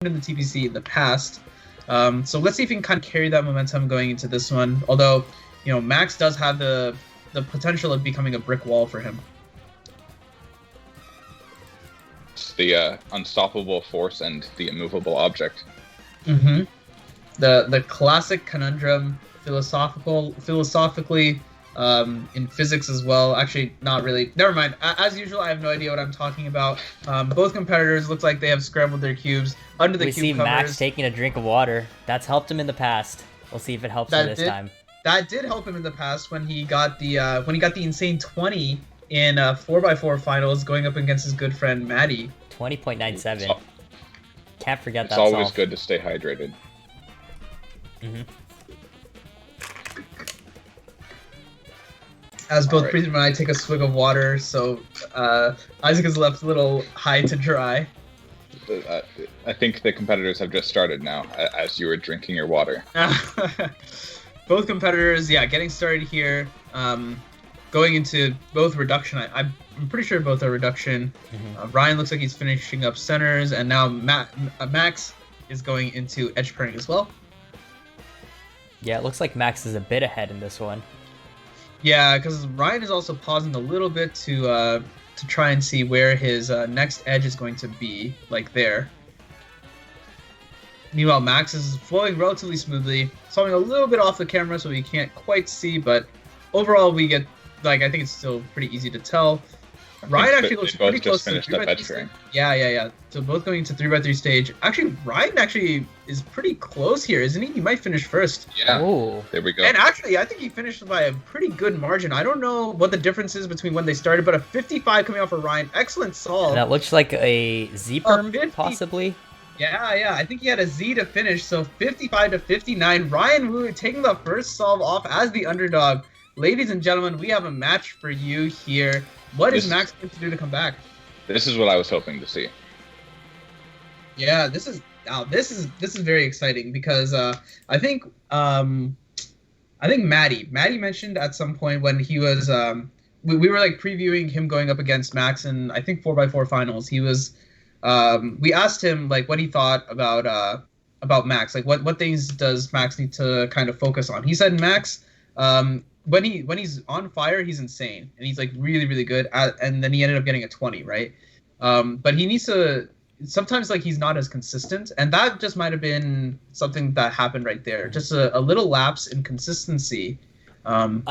in the TPC in the past. So let's see if he can kind of carry that momentum going into this one. Although, Max does have the potential of becoming a brick wall for him. It's the unstoppable force and the immovable object. Mm-hmm. The classic conundrum, philosophically, in physics as well. Actually, not really. Never mind. As usual, I have no idea what I'm talking about. Both competitors look like they have scrambled their cubes under the cube We see covers. Max taking a drink of water. That's helped him in the past. We'll see if it helps him this time. That did help him in the past when he got the insane 20 in 4x4 finals, going up against his good friend Maddie. 20.97. Can't forget that. It's always good to stay hydrated. Mm-hmm. As both Prism and I take a swig of water, so Isaac is left a little high to dry. I think the competitors have just started now, as you were drinking your water. Both competitors, getting started here. Going into both reduction. I'm pretty sure both are reduction. Mm-hmm. Ryan looks like he's finishing up centers, and now Max is going into edge pairing as well. Yeah, it looks like Max is a bit ahead in this one. Yeah, because Ryan is also pausing a little bit to try and see where his next edge is going to be, like there. Meanwhile, Max is flowing relatively smoothly, something a little bit off the camera so we can't quite see, but overall we get, I think it's still pretty easy to tell. Ryan actually looks pretty close to 3x3. Yeah. So both going to 3x3 stage. Actually, Ryan is pretty close here, isn't he? He might finish first. Yeah. Ooh. There we go. And actually, I think he finished by a pretty good margin. I don't know what the difference is between when they started, but a 55 coming out for Ryan. Excellent solve. That looks like a Z-perm, possibly. Yeah. I think he had a Z to finish, so 55 to 59. Ryan Wu taking the first solve off as the underdog. Ladies and gentlemen, we have a match for you here. What is Max going to do to come back? This is what I was hoping to see. Yeah, this is very exciting because I think Maddie mentioned at some point when he was we were previewing him going up against Max in I think 4x4 finals. He was we asked him what he thought about Max, what things does Max need to kind of focus on. He said Max when he's on fire, he's insane, and he's really, really good. And then he ended up getting a 20, right? But he needs to sometimes he's not as consistent, and that just might have been something that happened right there. Just a little lapse in consistency. An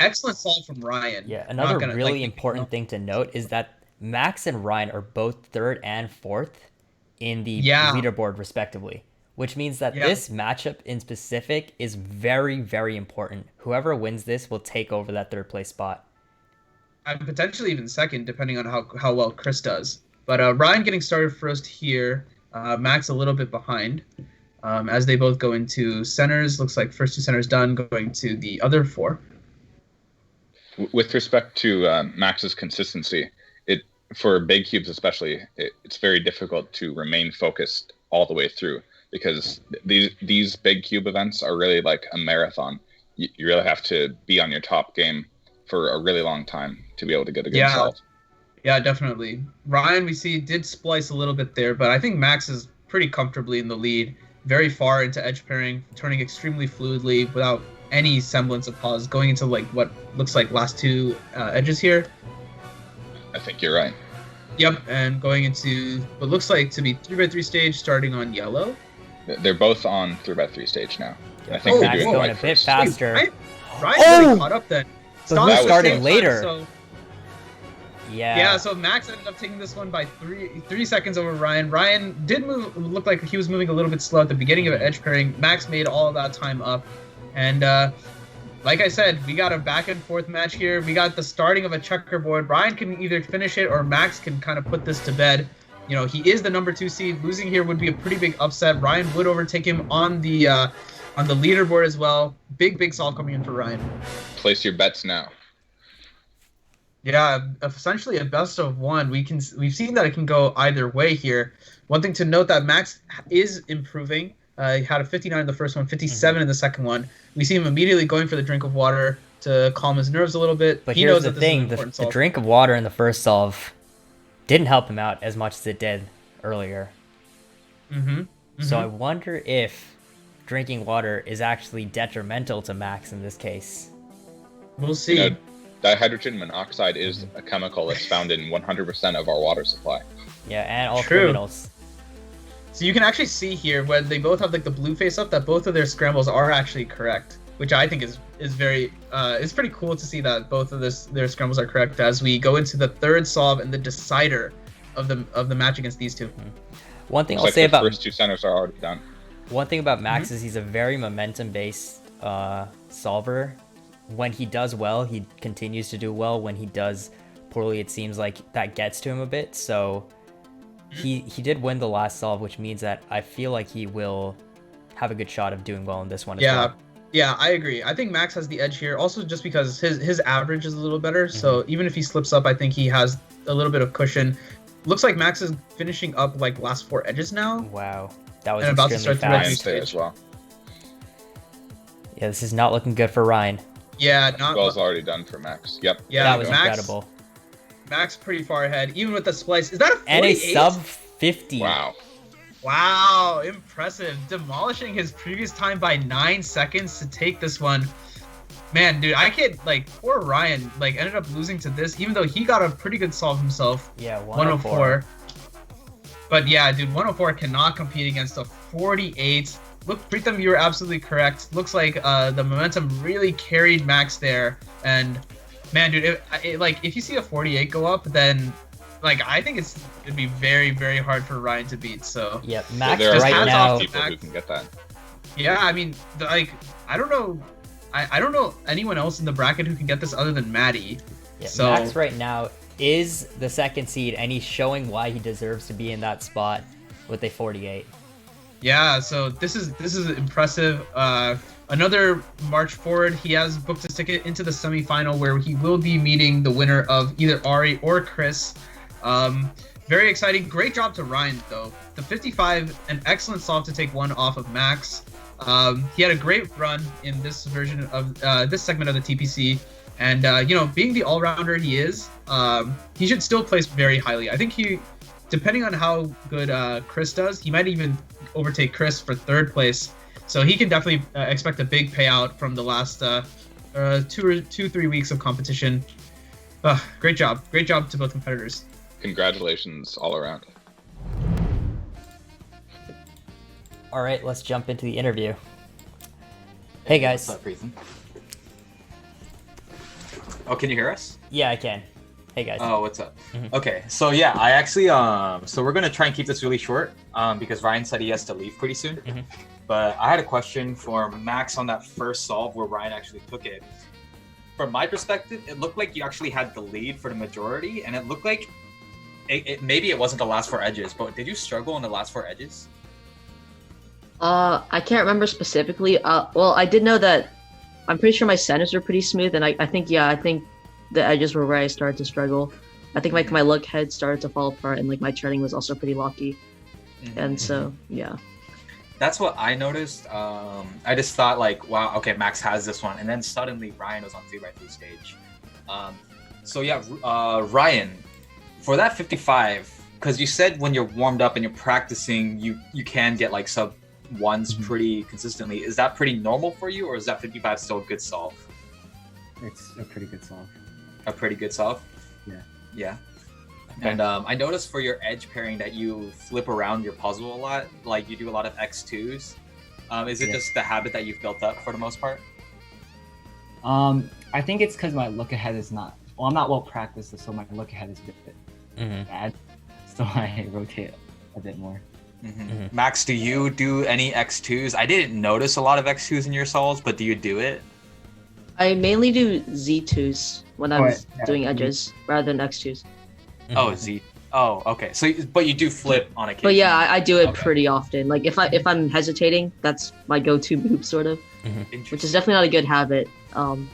excellent solve from Ryan. Yeah, another really important thing to note is that Max and Ryan are both third and fourth in the leaderboard, respectively. Which means that this matchup in specific is very, very important. Whoever wins this will take over that third place spot. And potentially even second, depending on how well Chris does. But Ryan getting started first here. Max a little bit behind. As they both go into centers. Looks like first two centers done, going to the other four. With respect to Max's consistency, for big cubes especially, it's very difficult to remain focused all the way through. Because these big cube events are really like a marathon. You really have to be on your top game for a really long time to be able to get a good solve. Yeah, definitely. Ryan, we see, did splice a little bit there, but I think Max is pretty comfortably in the lead, very far into edge pairing, turning extremely fluidly without any semblance of pause, going into what looks like last two edges here. I think you're right. Yep, and going into what looks like to be 3x3 stage, starting on yellow. They're both on 3x3 stage now. I think they're doing going a bit faster. Wait, Ryan really caught up then. So who's starting later? Yeah, so Max ended up taking this one by three seconds over Ryan. Ryan did look like he was moving a little bit slow at the beginning of edge pairing. Max made all of that time up. And like I said, we got a back and forth match here. We got the starting of a checkerboard. Ryan can either finish it or Max can kind of put this to bed. He is the number 2 seed. Losing here would be a pretty big upset. Ryan would overtake him on the leaderboard as well. Big solve coming in for Ryan. Place your bets now. Yeah, essentially a best of one. We've seen that it can go either way here. One thing to note that Max is improving. He had a 59 in the first one, 57 in the second one. We see him immediately going for the drink of water to calm his nerves a little bit. But here's the thing, the drink of water in the first solve didn't help him out as much as it did earlier. Mm-hmm. So I Mm-hmm. wonder if drinking water is actually detrimental to Max in this case. We'll You know, see. dihydrogen monoxide is a chemical that's found in 100% of our water supply. Yeah, and all True. criminals. So you can actually see here when they both have like the blue face up that both of their scrambles are actually correct, which I think is very it's pretty cool to see that both of their scrambles are correct as we go into the third solve and the decider of the match against these two. One thing Looks I'll like say the about first two centers are already done. One thing about Max is he's a very momentum-based solver. When he does well, he continues to do well. When he does poorly, it seems like that gets to him a bit. So he did win the last solve, which means that I feel like he will have a good shot of doing well in this one as Yeah. well. Yeah, I agree. I think Max has the edge here, also just because his average is a little better. So even if he slips up, I think he has a little bit of cushion. Looks like Max is finishing up like last 4 edges now. Wow, that was And about to extremely start the red fast. Ryan's there as well. Yeah, this is not looking good for Ryan. Yeah, not Well's already done for Max. Yep. Yeah, that was Max, incredible. Max pretty far ahead, even with the splice. Is that a 48? And a sub 50. Wow. Wow, impressive. Demolishing his previous time by 9 seconds to take this one. Man, dude, I can't, like, poor Ryan, like, ended up losing to this, even though he got a pretty good solve himself. Yeah, 104. But yeah, dude, 104 cannot compete against a 48. Look, Preetham, you were absolutely correct. Looks like the momentum really carried Max there. And, man, dude, like, if you see a 48 go up, then... like, I think it'd be very, very hard for Ryan to beat. So yeah, Max there are right now. people who can get that. yeah, I mean, like, I don't know, I don't know anyone else in the bracket who can get this other than Maddie. Yeah, So Max right now is the second seed, and he's showing why he deserves to be in that spot with a 48. yeah, so this is impressive. Another march forward. He has booked his ticket into the semifinal where he will be meeting the winner of either Ari or Chris. Very exciting. Great job to Ryan, though. The 55, an excellent solve to take one off of Max. He had a great run in this version of this segment of the TPC. And, you know, being the all-rounder he is, he should still place very highly. I think he, depending on how good Chris does, he might even overtake Chris for third place. So he can definitely expect a big payout from the last 2-3 weeks of competition. Great job. Great job to both competitors. Congratulations all around. All right, let's jump into the interview. Hey guys. What's up, Ethan? Oh, can you hear us? Yeah, I can. Hey guys. Oh, what's up? Okay, so yeah, I actually so we're gonna try and keep this really short because Ryan said he has to leave pretty soon. But I had a question for Max on that first solve where Ryan actually took it. From my perspective, it looked like you actually had the lead for the majority, and it looked like maybe it wasn't the last 4 edges, but did you struggle on the last 4 edges? I can't remember specifically. Well, I did know that I'm pretty sure my centers were pretty smooth, and I think the edges were where I started to struggle. I think like my look head started to fall apart, and like my turning was also pretty locky. And so yeah. That's what I noticed. I just thought like, wow, okay, Max has this one, and then suddenly Ryan was on 3x3 stage. So yeah, Ryan, for that 55, because you said when you're warmed up and you're practicing, you can get like sub ones pretty consistently. Is that pretty normal for you, or is that 55 still a good solve? It's a pretty good solve. A pretty good solve? Yeah. Yeah. And I noticed for your edge pairing that you flip around your puzzle a lot, like you do a lot of X2s. Is it just the habit that you've built up for the most part? I think it's because my look ahead is not, well, I'm not well practiced, so my look ahead is a bit bad. So I rotate a bit more. Max, do you do any X2s? I didn't notice a lot of X2s in your solves, but do you do it? I mainly do Z2s when I'm doing edges rather than X2s. Oh, Z. Oh, okay. So, but you do flip on occasion. But yeah, I do it pretty often. Like if I'm hesitating, that's my go-to move, sort of, which is definitely not a good habit.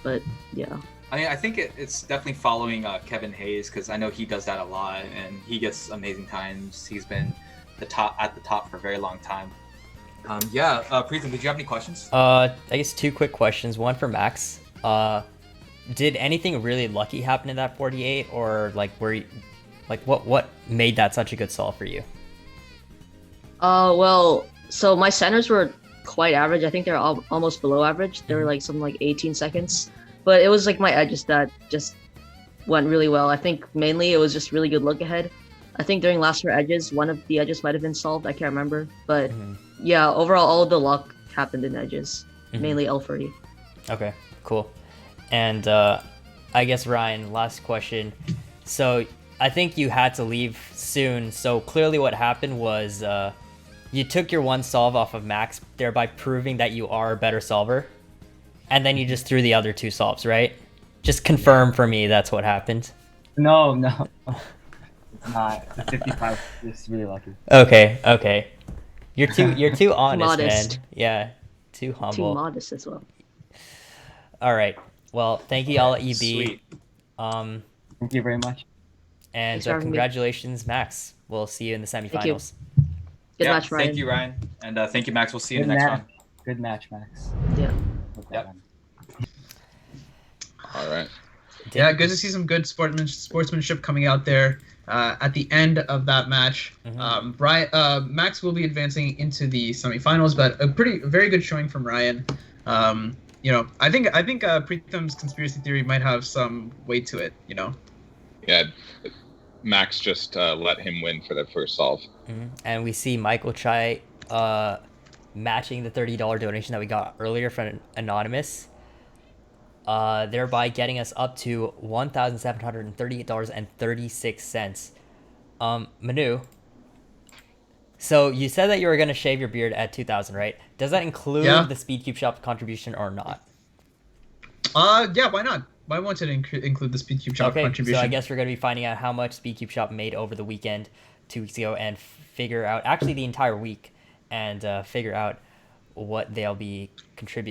But yeah. I mean, I think it's definitely following Kevin Hayes, because I know he does that a lot, and he gets amazing times. He's been at the top for a very long time. Preetham, did you have any questions? I guess 2 quick questions. One for Max. Did anything really lucky happen in that 48, or like what made that such a good solve for you? Well, so my centers were quite average. I think they're almost below average. They were like something like 18 seconds, but it was like my edges that just went really well. I think mainly it was just really good look ahead. I think during last four edges, one of the edges might have been solved. I can't remember, but yeah, overall, all of the luck happened in edges, mainly L30. Okay, cool. And I guess Ryan, last question. So I think you had to leave soon. So clearly, what happened was you took your one solve off of Max, thereby proving that you are a better solver, and then you just threw the other two solves, right? Just confirm for me that's what happened. No, it's not. The 55 is really lucky. Okay. You're too honest, Modest. man. Yeah, too humble. Too modest as well. All right. Well, thank you all at EB. Sweet. Thank you very much. And Thanks for having me. congratulations, Max. We'll see you in the you. semifinals. Good match, Ryan. Thank you, Ryan. And thank you, Max. We'll see you in Good the next match. one. Good match, Max. Yeah. Yep. All right. Yeah, good to see some good sportsmanship coming out there at the end of that match. Max will be advancing into the semifinals, but a very good showing from Ryan. I think Preetham's conspiracy theory might have some weight to it. Yeah, Max just let him win for the first solve. And we see Michael Chai matching the $30 donation that we got earlier from Anonymous, thereby getting us up to $1,738.36. Manu, so you said that you were going to shave your beard at 2,000, right? Does that include the Speed Cube Shop contribution or not? Yeah, why not? Why won't it include the Speed Cube Shop contribution? So I guess we're going to be finding out how much Speed Cube Shop made over the weekend 2 weeks ago and figure out, actually the entire week, and figure out what they'll be contributing.